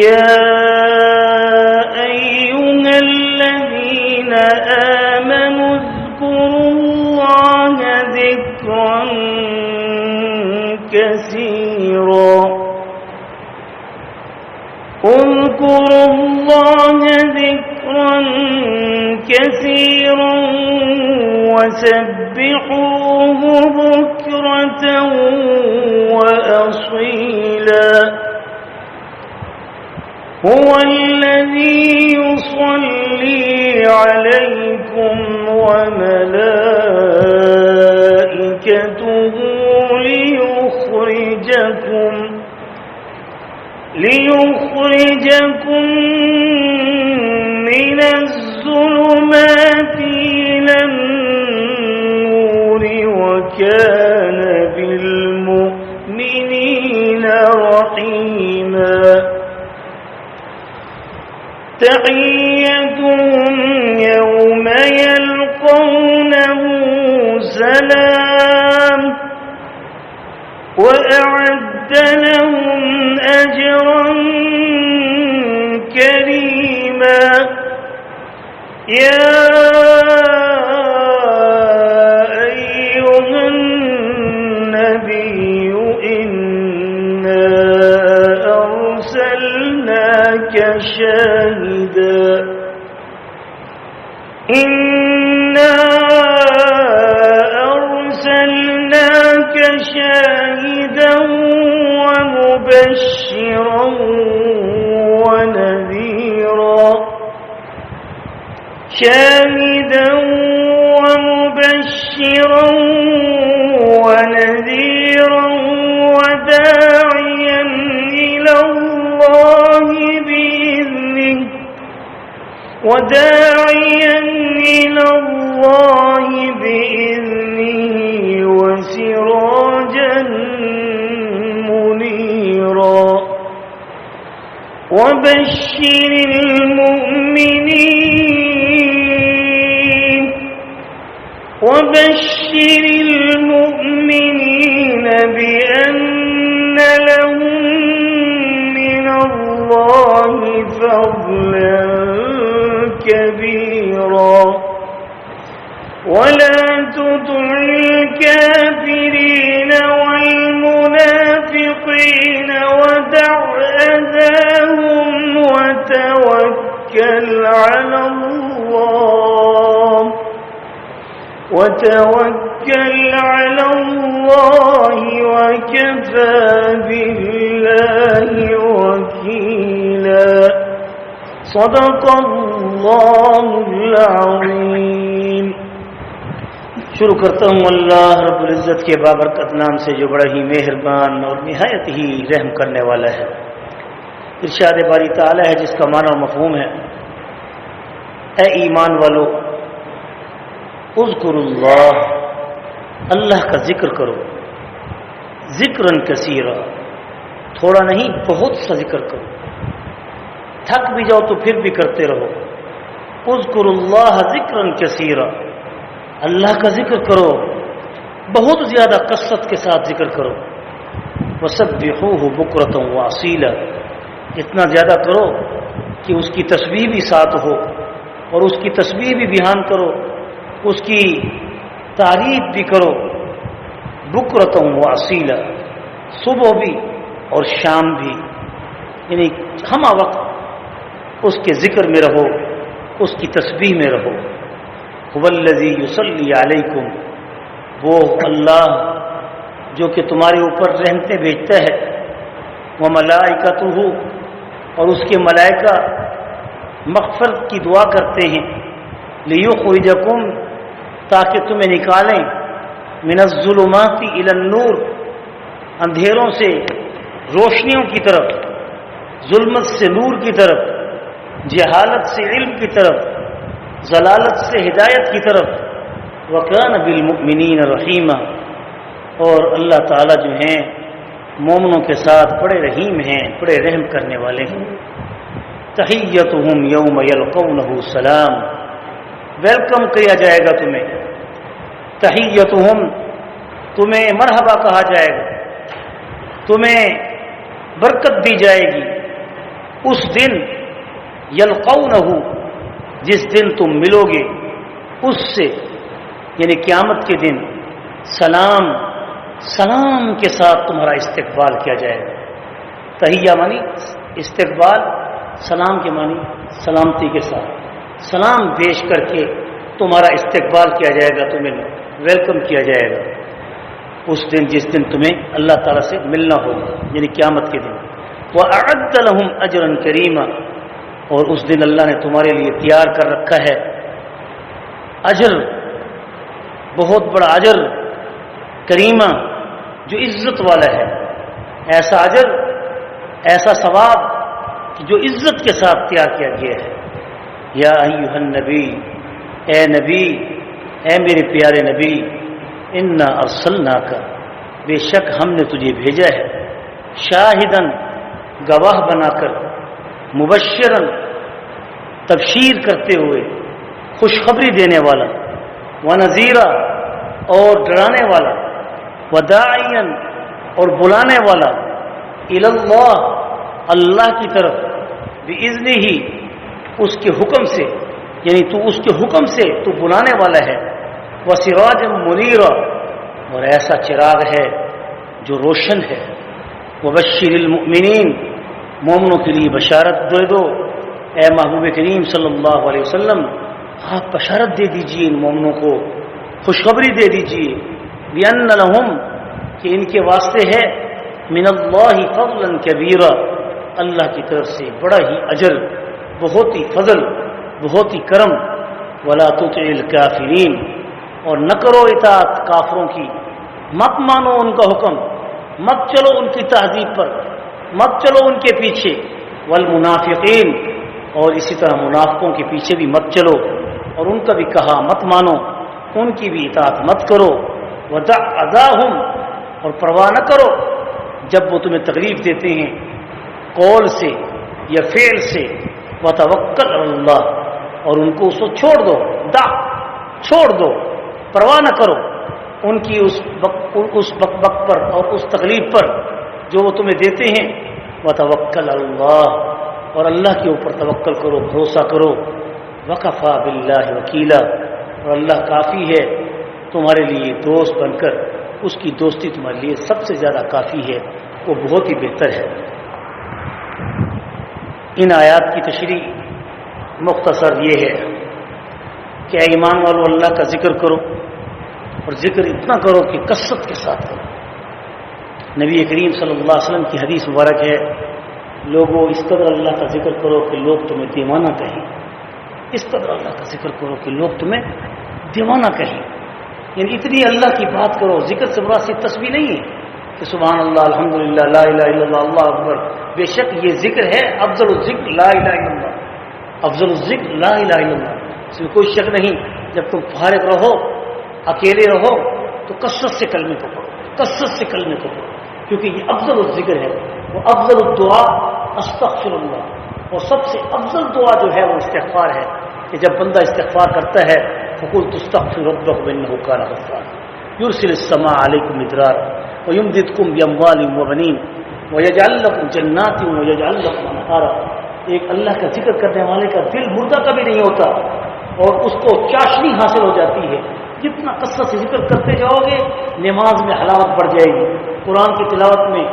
يا أيها الذين آمنوا اذكروا الله ذكرا كثيرا اذكروا الله ذكرا كثيرا وسبحوه بكرة وأصيلا هو الذي يصلي عليكم وملائكته ليخرجكم من الظلمات إلى النور وكان بالمؤمنين رحيما تحيتهم يوم يلقونه سلام وأعد لهم أجرا كريما يا أيها النبي إنا أرسلناك شاهدا ومبشرا ونذيرا وداعيا إلى الله بإذنه وسراجا منيرا وبشر المؤمنين بأن لهم من الله فضلا كبيرا ولا تطع الكافرين والمنافقين ودع أذاهم وتوكل على الله وكفى بالله وكيلا صدق الله العظيم. شروع کرتا ہوں اللہ رب العزت کے بابرکت نام سے جو بڑا ہی مہربان اور نہایت ہی رحم کرنے والا ہے. ارشاد باری تعالی ہے جس کا معنی و مفہوم ہے اے ایمان والو اذکر اللہ کا ذکر کرو ذکرن کثیرا تھوڑا نہیں بہت سا ذکر کرو تھک بھی جاؤ تو پھر بھی کرتے رہو. اذکر اللہ ذکرن کثیرا اللہ کا ذکر کرو بہت زیادہ کثرت کے ساتھ ذکر کرو. وسبحوہ بکرۃ واصیلا اتنا زیادہ کرو کہ اس کی تسبیح بھی ساتھ ہو اور اس کی تسبیح بھی بیان کرو اس کی تعریف بھی کرو. بکرۃ واصیلا صبح بھی اور شام بھی یعنی ہمہ وقت اس کے ذکر میں رہو اس کی تسبیح میں رہو. هو الذی یصلی علیکم وہ اللہ جو کہ تمہارے اوپر رحمتیں بھیجتا ہے. وملائکتہ اور اس کے ملائکہ مغفرت کی دعا کرتے ہیں. لیخرجکم تاکہ تمہیں نکالیں من الظلمات الی النور اندھیروں سے روشنیوں کی طرف ظلمت سے نور کی طرف جہالت سے علم کی طرف ضلالت سے ہدایت کی طرف. وکان بالمؤمنین رحیما اور اللہ تعالیٰ جو ہیں مومنوں کے ساتھ بڑے رحیم ہیں بڑے رحم کرنے والے ہیں. تحیتہم یوم یلقونہ سلام ویلکم کیا جائے گا تمہیں. تحیتہم تمہیں مرحبا کہا جائے گا تمہیں برکت دی جائے گی. اس دن یلقونہ، جس دن تم ملو گے اس سے، یعنی قیامت کے دن، سلام، سلام کے ساتھ تمہارا استقبال کیا جائے گا۔ تحیہ معنی استقبال، سلام کے معنی سلامتی کے ساتھ، سلام پیش کر کے تمہارا استقبال کیا جائے گا، تمہیں ویلکم کیا جائے گا اس دن جس دن تمہیں اللہ تعالیٰ سے ملنا ہوگا، یعنی قیامت کے دن۔ وَأَعَدَّ لَهُمْ أَجْرًا كَرِيمًا، اور اس دن اللہ نے تمہارے لیے تیار کر رکھا ہے اجر، بہت بڑا اجر، کریمہ، جو عزت والا ہے، ایسا اجر، ایسا ثواب جو عزت کے ساتھ تیار کیا گیا ہے۔ یا ایھا النبی، اے نبی، اے میرے پیارے نبی، انا ارسلناک، بے شک ہم نے تجھے بھیجا ہے، شاہدن، گواہ بنا کر، مبشرن، تبشیر کرتے ہوئے، خوشخبری دینے والا، ونذیرا، اور ڈرانے والا، وداعیا، اور بلانے والا، الی اللہ، اللہ کی طرف، باذنہ، اس کے حکم سے، یعنی تو اس کے حکم سے تو بلانے والا ہے، وسراجا منیرا، اور ایسا چراغ ہے جو روشن ہے، وبشر المؤمنین، مومنوں کے لیے بشارت دے دو، اے محبوب کریم صلی اللہ علیہ وسلم، آپ بشارت دے دیجیے ان مومنوں کو، خوشخبری دے دیجیے، بأن لہم، کہ ان کے واسطے ہے، من اللہ فضلا کبیرا، اللہ کی طرف سے بڑا ہی اجر، بہت ہی فضل، بہت ہی کرم، ولا تطع الکافرین، اور نہ کرو اطاعت کافروں کی، مت مانو ان کا حکم، مت چلو ان کی تہذیب پر، مت چلو ان کے پیچھے، والمنافقین، اور اسی طرح منافقوں کے پیچھے بھی مت چلو، اور ان کا بھی کہا مت مانو، ان کی بھی اطاعت مت کرو، ودع اذاہم، اور پرواہ نہ کرو جب وہ تمہیں تکلیف دیتے ہیں قول سے یا فعل سے، وتوکل علی اللہ، اور ان کو اس کو چھوڑ دو، چھوڑ دو، پرواہ نہ کرو ان کی اس بک پر اور اس تکلیف پر جو وہ تمہیں دیتے ہیں، وتوکل علی اللہ، اور اللہ کے اوپر توکل کرو، بھروسہ کرو، وکفیٰ باللہ وکیلا، اور اللہ کافی ہے تمہارے لیے دوست بن کر، اس کی دوستی تمہارے لیے سب سے زیادہ کافی ہے، وہ بہت ہی بہتر ہے۔ ان آیات کی تشریح مختصر یہ ہے کہ اے ایمان والو، اللہ کا ذکر کرو، اور ذکر اتنا کرو کہ کثرت کے ساتھ کرو۔ نبی کریم صلی اللہ علیہ وسلم کی حدیث مبارک ہے، لوگوں اس قدر اللہ کا ذکر کرو کہ لوگ تمہیں دیوانہ کہیں، اس قدر اللہ کا ذکر کرو کہ لوگ تمہیں دیوانہ کہیں، یعنی اتنی اللہ کی بات کرو۔ ذکر سے مراد صرف تسبیح نہیں ہے کہ سبحان اللہ، الحمدللہ، لا الہ الا اللہ، اللہ اکبر، بے شک یہ ذکر ہے، افضل الذکر لا الہ الا اللہ، افضل الذکر لا الہ الا اللہ، اس میں کوئی شک نہیں۔ جب تم فارغ رہو، اکیلے رہو، تو کثرت سے کلمے کو پڑھو، کثرت سے کلمے کو پڑھو، کیونکہ یہ افضل الذکر ہے، وہ افضل الدعا استغفر اللہ، اور سب سے افضل دعا جو ہے وہ استغفار ہے، کہ جب بندہ استغفار کرتا ہے، فقلت استغفروا ربکم انہ کان غفارا یرسل السماء علیکم مدرارا ویمددکم باموال وبنین ویجعل لکم جنات ویجعل لکم انہارا۔ ایک اللہ کا ذکر کرنے والے کا دل مردہ کبھی نہیں ہوتا، اور اس کو چاشنی حاصل ہو جاتی ہے۔ جتنا کثرت سے ذکر کرتے جاؤ گے، نماز میں حلاوت بڑھ جائے گی، قرآن کی تلاوت میں،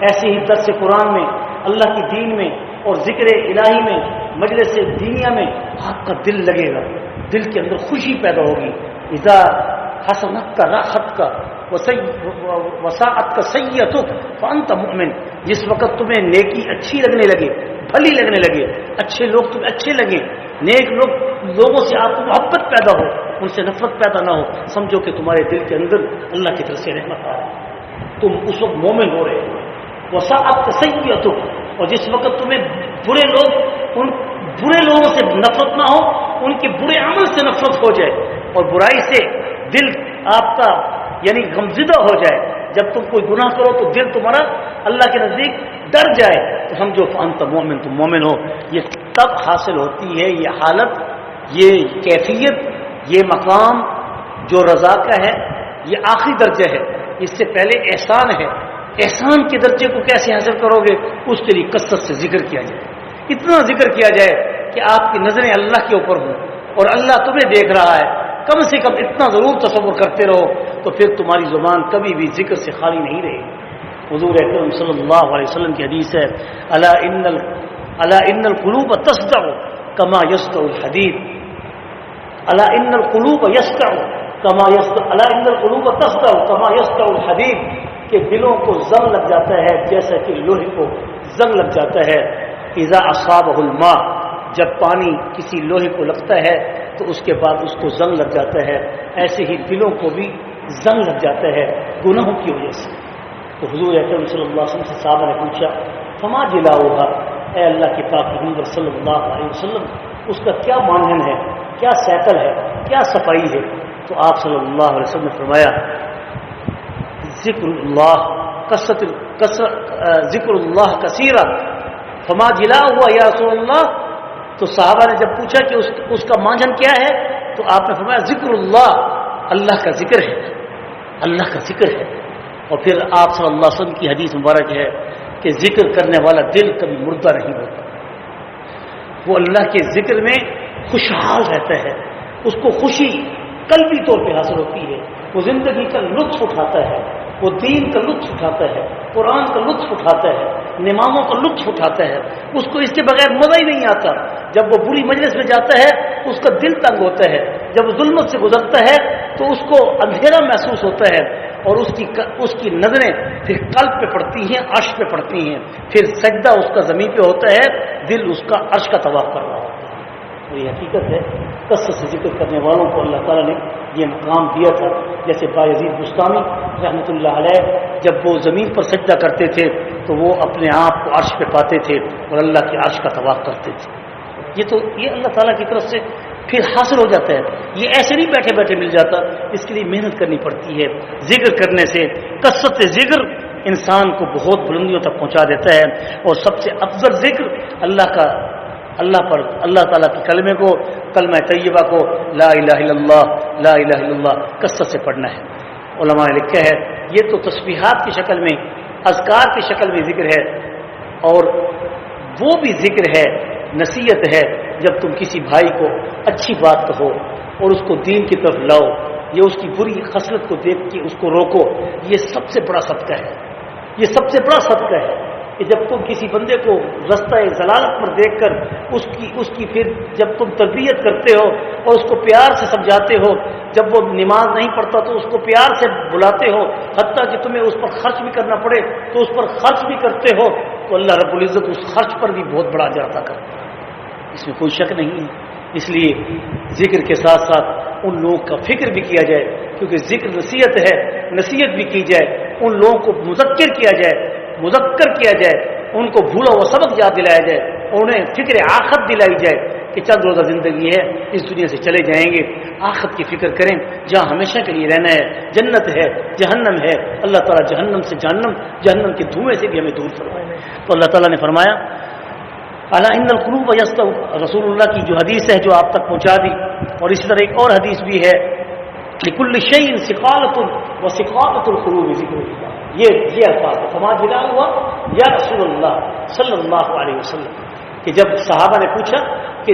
ایسے ہی درس قرآن میں، اللہ کی دین میں، اور ذکر الہی میں، مجلس دینیا میں آپ کا دل لگے گا، دل کے اندر خوشی پیدا ہوگی۔ اذا حسنت کا راحت کا وساعت کا سیئتک فانت مؤمن، جس وقت تمہیں نیکی اچھی لگنے لگے، بھلی لگنے لگے، اچھے لوگ تمہیں اچھے لگے، نیک لوگوں سے آپ کو محبت پیدا ہو، ان سے نفرت پیدا نہ ہو، سمجھو کہ تمہارے دل کے اندر اللہ کی طرف سے رحمت آ رہی ہے، تم اس وقت مومن ہو رہے ہو۔ وساعت کا سیئتک، اور جس وقت تمہیں برے لوگ، ان برے لوگوں سے نفرت نہ ہو، ان کے برے عمل سے نفرت ہو جائے، اور برائی سے دل آپ کا یعنی غمزدہ ہو جائے، جب تم کوئی گناہ کرو تو دل تمہارا اللہ کے نزدیک ڈر جائے، تو سمجھو فانت مومن، تم مومن ہو۔ یہ تب حاصل ہوتی ہے یہ حالت، یہ کیفیت، یہ مقام جو رضا کا ہے، یہ آخری درجہ ہے، اس سے پہلے احسان ہے۔ احسان کے درجے کو کیسے حاصل کرو گے؟ اس کے لیے کثرت سے ذکر کیا جائے، اتنا ذکر کیا جائے کہ آپ کی نظریں اللہ کے اوپر ہوں اور اللہ تمہیں دیکھ رہا ہے، کم سے کم اتنا ضرور تصور کرتے رہو، تو پھر تمہاری زبان کبھی بھی ذکر سے خالی نہیں رہے گی۔ حضور اکرم صلی اللہ علیہ وسلم کی حدیث ہے، الا ان القلوب تصدع کما یصدع الحدید، الا ان القلوب یصدع کما یصدع، الا ان القلوب تصدع کما یصدع الحدید، کہ دلوں کو زنگ لگ جاتا ہے جیسا کہ لوہے کو زنگ لگ جاتا ہے۔ اذا اصابہ الماء، جب پانی کسی لوہے کو لگتا ہے تو اس کے بعد اس کو زنگ لگ جاتا ہے، ایسے ہی دلوں کو بھی زنگ لگ جاتا ہے گناہوں کی وجہ سے۔ تو حضور اکرم صلی اللہ علیہ وسلم سے صحابہ نے پوچھا، فما جلاؤھا، اے اللہ کے پاک پیغمبر صلی اللہ علیہ وسلم، اس کا کیا مانہن ہے، کیا سیکل ہے، کیا صفائی ہے؟ تو آپ صلی اللہ علیہ وسلم نے فرمایا، ذکر اللہ ذکر اللہ کثیرہ، فما جلا ہوا یا رسول اللہ۔ تو صحابہ نے جب پوچھا کہ اس کا مانجن کیا ہے، تو آپ نے فرمایا ذکر اللہ، اللہ کا ذکر ہے، اللہ کا ذکر ہے۔ اور پھر آپ صلی اللہ علیہ وسلم کی حدیث مبارک ہے کہ ذکر کرنے والا دل کبھی مردہ نہیں ہوتا، وہ اللہ کے ذکر میں خوشحال رہتا ہے، اس کو خوشی قلبی طور پہ حاصل ہوتی ہے، وہ زندگی کا لطف اٹھاتا ہے، وہ دین کا لطف اٹھاتا ہے، قرآن کا لطف اٹھاتا ہے، نمازوں کا لطف اٹھاتا ہے، اس کو اس کے بغیر مزہ ہی نہیں آتا۔ جب وہ بری مجلس میں جاتا ہے اس کا دل تنگ ہوتا ہے، جب وہ ظلمت سے گزرتا ہے تو اس کو اندھیرا محسوس ہوتا ہے، اور اس کی نظریں پھر قلب پہ پڑتی ہیں، عرش پہ پڑتی ہیں، پھر سجدہ اس کا زمین پہ ہوتا ہے، دل اس کا عرش کا طواف کر رہا ہوتا ہے۔ اور یہ حقیقت ہے، کثرت سے ذکر کرنے والوں کو اللہ تعالیٰ نے یہ مقام دیا تھا۔ جیسے بایزید بستامی رحمۃ اللہ علیہ، جب وہ زمین پر سجدہ کرتے تھے تو وہ اپنے آپ کو عرش پہ پاتے تھے اور اللہ کے عرش کا طواف کرتے تھے۔ یہ اللہ تعالیٰ کی طرف سے پھر حاصل ہو جاتا ہے، یہ ایسے نہیں بیٹھے بیٹھے مل جاتا، اس کے لیے محنت کرنی پڑتی ہے۔ ذکر کرنے سے، کثرت ذکر انسان کو بہت بلندیوں تک پہنچا دیتا ہے، اور سب سے افضل ذکر اللہ تعالیٰ کے کلمے کو، کلمہ طیبہ کو، لا الہ الا اللہ، لا الہ الا اللہ کثرت سے پڑھنا ہے۔ علماء نے لکھا ہے یہ تو تسبیحات کی شکل میں، اذکار کی شکل میں ذکر ہے، اور وہ بھی ذکر ہے، نصیحت ہے، جب تم کسی بھائی کو اچھی بات کہو اور اس کو دین کی طرف لاؤ، یا اس کی بری خصلت کو دیکھ کے اس کو روکو، یہ سب سے بڑا صدقہ ہے، یہ سب سے بڑا صدقہ ہے کہ جب تم کسی بندے کو رستہ ضلالت پر دیکھ کر اس کی پھر جب تم تربیت کرتے ہو اور اس کو پیار سے سمجھاتے ہو، جب وہ نماز نہیں پڑھتا تو اس کو پیار سے بلاتے ہو، حتیٰ کہ تمہیں اس پر خرچ بھی کرنا پڑے تو اس پر خرچ بھی کرتے ہو، تو اللہ رب العزت اس خرچ پر بھی بہت بڑا اجر عطا کرتا ہے، اس میں کوئی شک نہیں ہے۔ اس لیے ذکر کے ساتھ ساتھ ان لوگوں کا فکر بھی کیا جائے، کیونکہ ذکر نصیحت ہے، نصیحت بھی کی جائے، ان لوگوں کو مذکر کیا جائے، ان کو بھولا ہوا سبق یاد دلایا جائے، انہیں فکر آخرت دلائی جائے کہ چند روزہ زندگی ہے، اس دنیا سے چلے جائیں گے، آخرت کی فکر کریں، جہاں ہمیشہ کے لیے رہنا ہے، جنت ہے، جہنم ہے، اللہ تعالیٰ جہنم کے دھوئیں سے بھی ہمیں دور فرمائے۔ تو اللہ تعالیٰ نے فرمایا الا ان القلوب یصدع، رسول اللہ کی جو حدیث ہے جو آپ تک پہنچا دی، اور اسی طرح ایک اور حدیث بھی ہے، لکل شیء ثقالۃ وثقالۃ القلوب ذکر اللہ، یہ الفاظ ہے، فما جلا ہوا یا رسول اللہ صلی اللہ علیہ وسلم، کہ جب صحابہ نے پوچھا کہ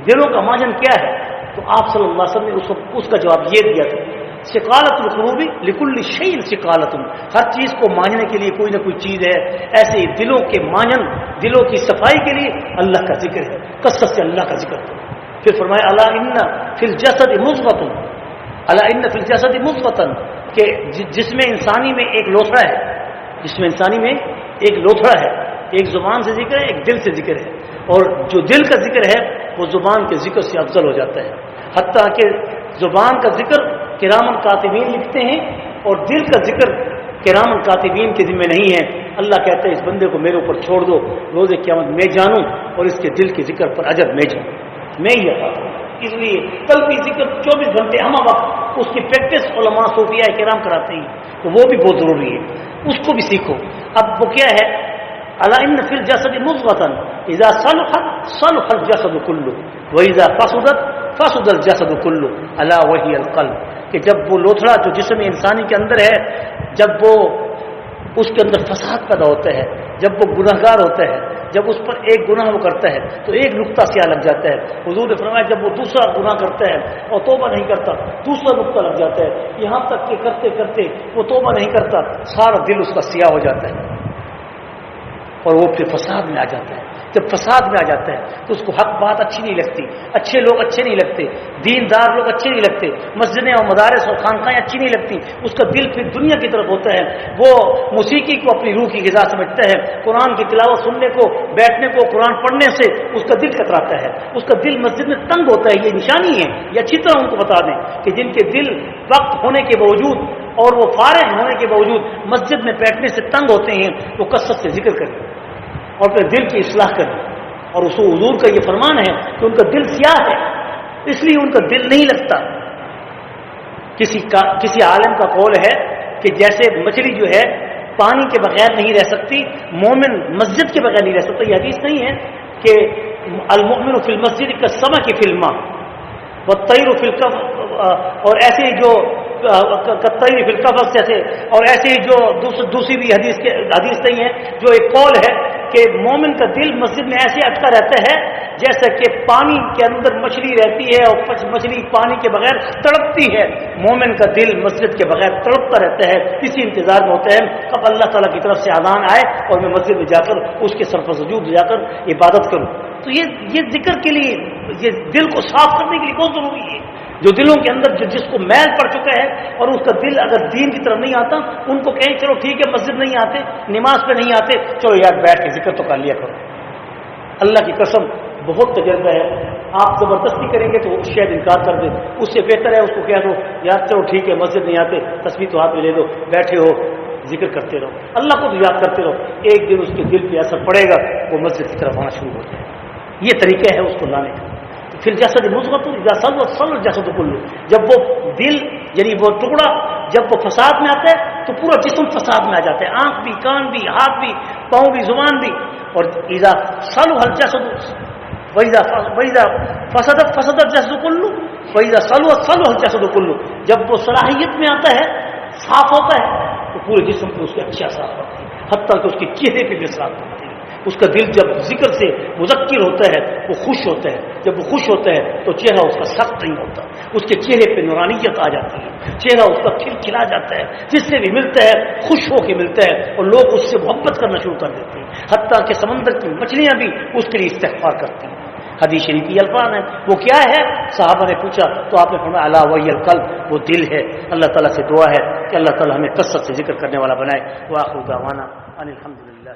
دلوں کا مانجن کیا ہے، تو آپ صلی اللہ علیہ وسلم نے اس کا جواب یہ دیا تھا، ثقالۃ القلوب لکل شیء ثقالۃ، ہر چیز کو مانجنے کے لیے کوئی نہ کوئی چیز ہے، ایسے ہی دلوں کے مانجن، دلوں کی صفائی کے لیے اللہ کا ذکر ہے، کثرت سے اللہ کا ذکر کرو۔ پھر فرمایا الا ان فی الجسد مضغۃ، الا ان فی الجسد مضغۃ، کہ جسم انسانی میں ایک لوتھڑا ہے، جسم انسانی میں ایک لوتھڑا ہے، ایک زبان سے ذکر ہے، ایک دل سے ذکر ہے، اور جو دل کا ذکر ہے وہ زبان کے ذکر سے افضل ہو جاتا ہے، حتیٰ کہ زبان کا ذکر کرامن کاتبین لکھتے ہیں اور دل کا ذکر کرامن کاتبین کے ذمہ نہیں ہے۔ اللہ کہتا ہے اس بندے کو میرے اوپر چھوڑ دو، روز قیامت میں جانوں اور اس کے دل کے ذکر پر اجر میں جانوں، میں ہی عطا کروں۔ اس لیے قلبی ذکر 24 گھنٹے ہم وقت اس کی پریکٹس علماء صوفیاء کرام کراتے ہیں، تو وہ بھی بہت ضروری ہے، اس کو بھی سیکھو۔ اب وہ کیا ہے، الا ان فی الجسد مضغۃ اذا صلحت صلح الجسد كله واذا فسدت فسد الجسد كله الا وهي القلب، کہ جب وہ لوتھڑا جو جسم انسانی کے اندر ہے، جب وہ اس کے اندر فساد پیدا ہوتا ہے، جب وہ گناہگار ہوتا ہے، جب اس پر ایک گناہ وہ کرتا ہے تو ایک نقطہ سیاہ لگ جاتا ہے. حضور نے فرمایا جب وہ دوسرا گناہ کرتا ہے اور توبہ نہیں کرتا دوسرا نقطہ لگ جاتا ہے, یہاں تک کہ کرتے کرتے وہ توبہ نہیں کرتا, سارا دل اس کا سیاہ ہو جاتا ہے اور وہ پھر فساد میں آ جاتا ہے. جب فساد میں آ جاتا ہے تو اس کو حق بات اچھی نہیں لگتی, اچھے لوگ اچھے نہیں لگتے, دیندار لوگ اچھے نہیں لگتے, مسجدیں اور مدارس اور خانقاہیں اچھی نہیں لگتی. اس کا دل پھر دنیا کی طرف ہوتا ہے, وہ موسیقی کو اپنی روح کی غذا سمجھتا ہے, قرآن کی تلاوت سننے کو, بیٹھنے کو, قرآن پڑھنے سے اس کا دل کتراتا ہے, اس کا دل مسجد میں تنگ ہوتا ہے. یہ نشانی ہے, یہ اچھی طرح ان کو بتا دیں کہ جن کے دل وقت ہونے کے باوجود اور وہ فارغ ہونے کے باوجود مسجد میں بیٹھنے سے تنگ ہوتے ہیں, وہ کثرت سے ذکر کریں اور پھر دل کی اصلاح کریں. اور اس حضور کا یہ فرمان ہے کہ ان کا دل سیاہ ہے, اس لیے ان کا دل نہیں لگتا. کسی عالم کا قول ہے کہ جیسے مچھلی جو ہے پانی کے بغیر نہیں رہ سکتی, مومن مسجد کے بغیر نہیں رہ سکتا. یہ حدیث نہیں ہے کہ المؤمن فی المسجد کالسمک فی الماء والطیر فی الکف, اور ایسے ہی جو کطیر فی القفص جیسے, اور ایسے ہی جو دوسری بھی حدیث نہیں ہے جو ایک قول ہے کہ مومن کا دل مسجد میں ایسے اٹکا رہتا ہے جیسا کہ پانی کے اندر مچھلی رہتی ہے اور مچھلی پانی کے بغیر تڑپتی ہے. مومن کا دل مسجد کے بغیر تڑپتا رہتا ہے, اسی انتظار میں ہوتا ہے کب اللہ تعالیٰ کی طرف سے اذان آئے اور میں مسجد میں جا کر اس کے سر پر سجود جا کر عبادت کروں. تو یہ ذکر کے لیے, یہ دل کو صاف کرنے کے لیے بہت ضروری ہے. جو دلوں کے اندر جس کو میل پڑ چکا ہے اور اس کا دل اگر دین کی طرف نہیں آتا, ان کو کہیں چلو ٹھیک ہے مسجد نہیں آتے, نماز پہ نہیں آتے, چلو یار بیٹھ کے ذکر تو کر لیا کرو. اللہ کی قسم بہت تجربہ ہے, آپ زبردستی کریں گے تو شاید انکار کر دیں. اس سے بہتر ہے اس کو کہہ دو یار چلو ٹھیک ہے مسجد نہیں آتے, تسبیح تو ہاتھ میں لے دو, بیٹھے ہو ذکر کرتے رہو, اللہ کو تو یاد کرتے رہو. ایک دن اس کے دل پہ اثر پڑے گا, وہ مسجد کی طرف آنا شروع ہو جائے. یہ طریقہ ہے اس کو لانے کا. پھر جیسا مثبت جیسا تو کلو, جب وہ دل یعنی وہ ٹکڑا جب وہ فساد میں آتا ہے تو پورا جسم فساد میں آ جاتا ہے, آنکھ بھی, کان بھی, ہاتھ بھی, پاؤں بھی, زبان بھی. اور اذا صلح الجسد وإذا فسدت جسد کلو وإذا صلح الجسد کلو, جب وہ صلاحیت میں آتا ہے, صاف ہوتا ہے, تو پورے جسم کو اس کے اچھا صاف ہوتا ہے, حتیٰ کہ اس کے چہرے پہ بھی صاف ہوتا ہے. اس کا دل جب ذکر سے مذکر ہوتا ہے وہ خوش ہوتا ہے, جب وہ خوش ہوتا ہے تو چہرہ اس کا سخت نہیں ہوتا, اس کے چہرے پہ نورانیت آ جاتی ہے, چہرہ اس کا کھلکھلا جاتا ہے, جس سے بھی ملتا ہے خوش ہو کے ملتا ہے اور لوگ اس سے محبت کرنا شروع کر دیتے ہیں, حتیٰ کہ سمندر کی مچھلیاں بھی اس کے لیے استغفار کرتی ہیں. حدیث شریف کی الفاظ ہے, وہ کیا ہے؟ صحابہ نے پوچھا تو آپ نے فرمایا الا وہی القلب, وہ دل ہے. اللہ تعالیٰ سے دعا ہے کہ اللہ تعالیٰ ہمیں کثرت سے ذکر کرنے والا بنائے. وآخر دعوانا ان الحمد للہ.